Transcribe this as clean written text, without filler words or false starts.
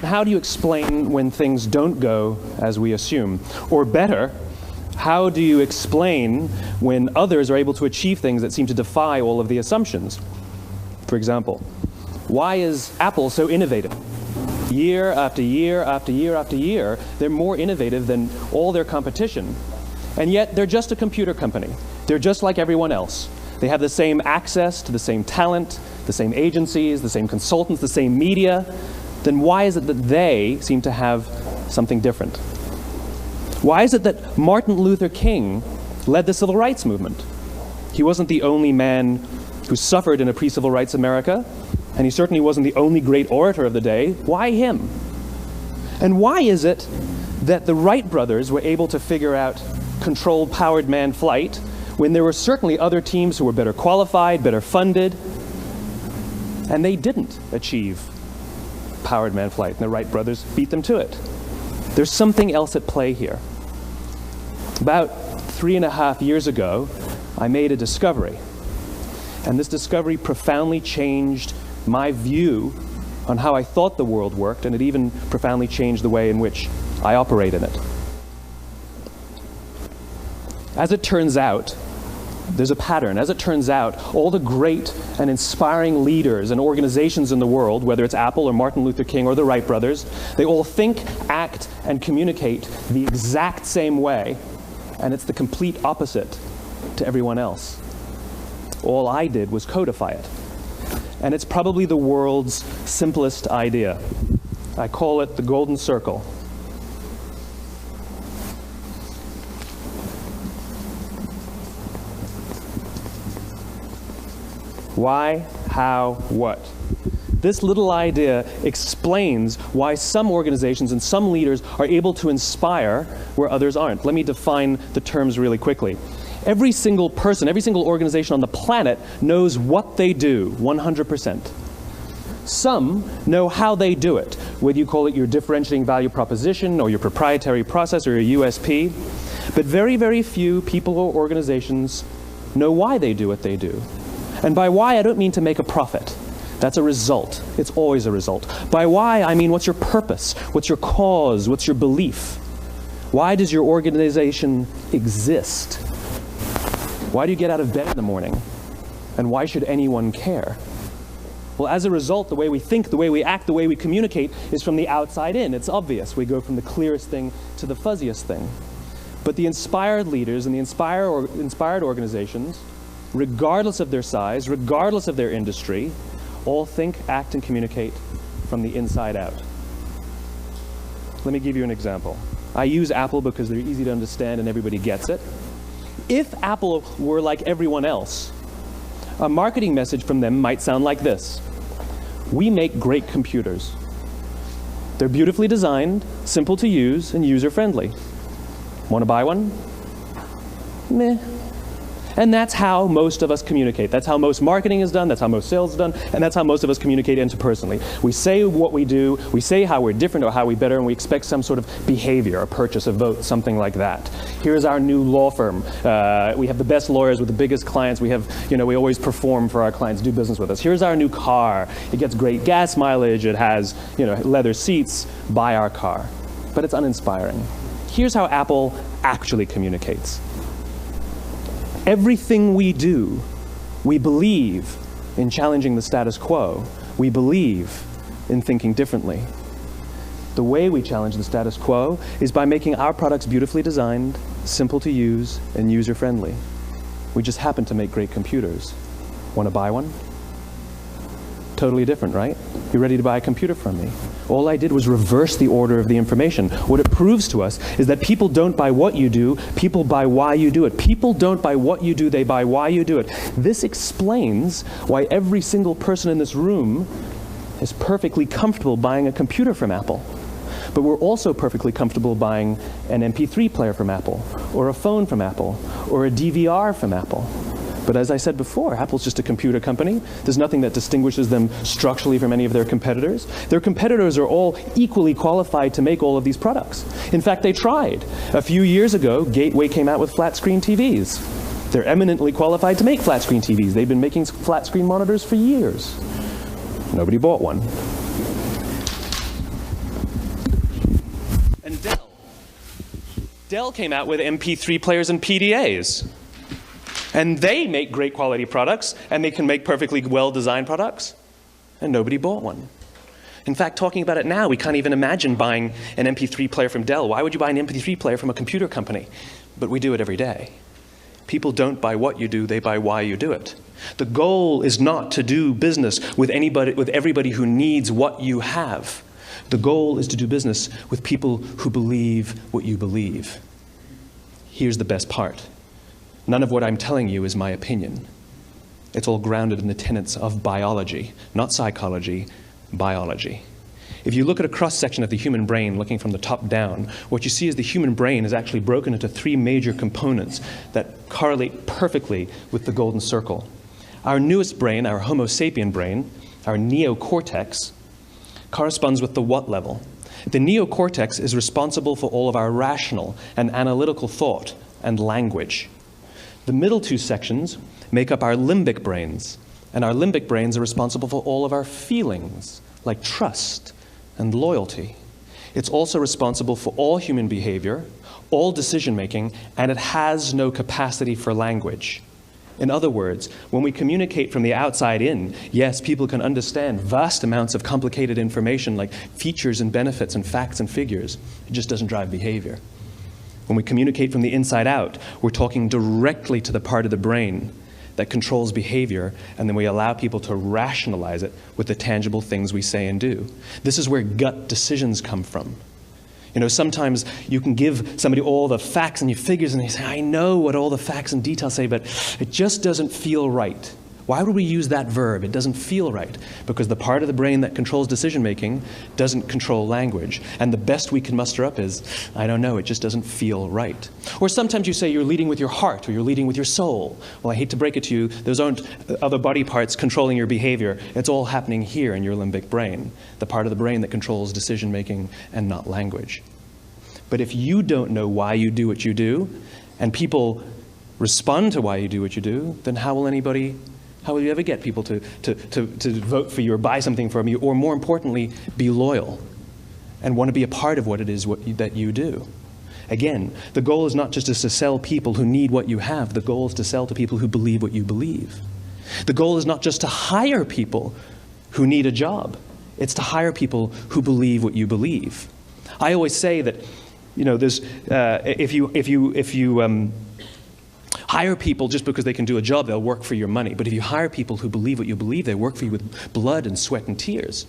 how do you explain when things don't go as we assume? Or better, how do you explain when others are able to achieve things that seem to defy all of the assumptions? For example, why is Apple so innovative? Year after year after year after year, they're more innovative than all their competition. And yet, they're just a computer company. They're just like everyone else. They have the same access to the same talent, the same agencies, the same consultants, the same media. Then why is it that they seem to have something different? Why is it that Martin Luther King led the civil rights movement? He wasn't the only man who suffered in a pre-civil rights America, and he certainly wasn't the only great orator of the day. Why him? And why is it that the Wright brothers were able to figure out controlled powered manned flight when there were certainly other teams who were better qualified, better funded, and they didn't achieve powered manned flight, and the Wright brothers beat them to it? There's something else at play here. About 3.5 years ago, I made a discovery, and this discovery profoundly changed my view on how I thought the world worked, and it even profoundly changed the way in which I operate in it. As it turns out, there's a pattern. As it turns out, all the great and inspiring leaders and organizations in the world, whether it's Apple or Martin Luther King or the Wright brothers, they all think, act, and communicate the exact same way, and it's the complete opposite to everyone else. All I did was codify it. And it's probably the world's simplest idea. I call it the golden circle. Why, how, what? This little idea explains why some organizations and some leaders are able to inspire where others aren't. Let me define the terms really quickly. Every single person, every single organization on the planet knows what they do, 100%. Some know how they do it, whether you call it your differentiating value proposition or your proprietary process or your USP. But very, very few people or organizations know why they do what they do. And by why, I don't mean to make a profit. That's a result. It's always a result. By why, I mean what's your purpose? What's your cause? What's your belief? Why does your organization exist? Why do you get out of bed in the morning? And why should anyone care? Well, as a result, the way we think, the way we act, the way we communicate is from the outside in. It's obvious. We go from the clearest thing to the fuzziest thing. But the inspired leaders and the inspired organizations, regardless of their size, regardless of their industry, all think, act, and communicate from the inside out. Let me give you an example. I use Apple because they're easy to understand and everybody gets it. If Apple were like everyone else, a marketing message from them might sound like this. We make great computers. They're beautifully designed, simple to use, and user-friendly. Want to buy one? Meh. And that's how most of us communicate. That's how most marketing is done, that's how most sales is done, and that's how most of us communicate interpersonally. We say what we do, we say how we're different or how we're better, and we expect some sort of behavior, a purchase, a vote, something like that. Here's our new law firm. We have the best lawyers with the biggest clients. We have, we always perform for our clients, do business with us. Here's our new car. It gets great gas mileage. It has, leather seats. Buy our car. But it's uninspiring. Here's how Apple actually communicates. Everything we do, we believe in challenging the status quo. We believe in thinking differently. The way we challenge the status quo is by making our products beautifully designed, simple to use, and user-friendly. We just happen to make great computers. Want to buy one? Totally different, right? You're ready to buy a computer from me. All I did was reverse the order of the information. What it proves to us is that people don't buy what you do, people buy why you do it. People don't buy what you do, they buy why you do it. This explains why every single person in this room is perfectly comfortable buying a computer from Apple. But we're also perfectly comfortable buying an MP3 player from Apple, or a phone from Apple, or a DVR from Apple. But as I said before, Apple's just a computer company. There's nothing that distinguishes them structurally from any of their competitors. Their competitors are all equally qualified to make all of these products. In fact, they tried. A few years ago, Gateway came out with flat-screen TVs. They're eminently qualified to make flat-screen TVs. They've been making flat-screen monitors for years. Nobody bought one. Dell came out with MP3 players and PDAs. And they make great quality products, and they can make perfectly well-designed products, and nobody bought one. In fact, talking about it now, we can't even imagine buying an MP3 player from Dell. Why would you buy an MP3 player from a computer company? But we do it every day. People don't buy what you do, they buy why you do it. The goal is not to do business with everybody who needs what you have. The goal is to do business with people who believe what you believe. Here's the best part. None of what I'm telling you is my opinion. It's all grounded in the tenets of biology, not psychology, biology. If you look at a cross-section of the human brain, looking from the top down, what you see is the human brain is actually broken into three major components that correlate perfectly with the golden circle. Our newest brain, our Homo sapien brain, our neocortex, corresponds with the what level. The neocortex is responsible for all of our rational and analytical thought and language. The middle two sections make up our limbic brains, and our limbic brains are responsible for all of our feelings, like trust and loyalty. It's also responsible for all human behavior, all decision-making, and it has no capacity for language. In other words, when we communicate from the outside in, yes, people can understand vast amounts of complicated information like features and benefits and facts and figures. It just doesn't drive behavior. When we communicate from the inside out, we're talking directly to the part of the brain that controls behavior, and then we allow people to rationalize it with the tangible things we say and do. This is where gut decisions come from. You know, sometimes you can give somebody all the facts and your figures, and they say, I know what all the facts and details say, but it just doesn't feel right. Why would we use that verb? It doesn't feel right. Because the part of the brain that controls decision-making doesn't control language. And the best we can muster up is, I don't know, it just doesn't feel right. Or sometimes you say you're leading with your heart, or you're leading with your soul. Well, I hate to break it to you, those aren't other body parts controlling your behavior. It's all happening here in your limbic brain, the part of the brain that controls decision-making and not language. But if you don't know why you do what you do, and people respond to why you do what you do, then how will you ever get people to vote for you or buy something from you, or more importantly, be loyal and want to be a part of what it is that you do? Again, the goal is not just to sell people who need what you have. The goal is to sell to people who believe what you believe. The goal is not just to hire people who need a job. It's to hire people who believe what you believe. I always say that, you know, there's, if you hire people just because they can do a job, they'll work for your money. But if you hire people who believe what you believe, they work for you with blood and sweat and tears.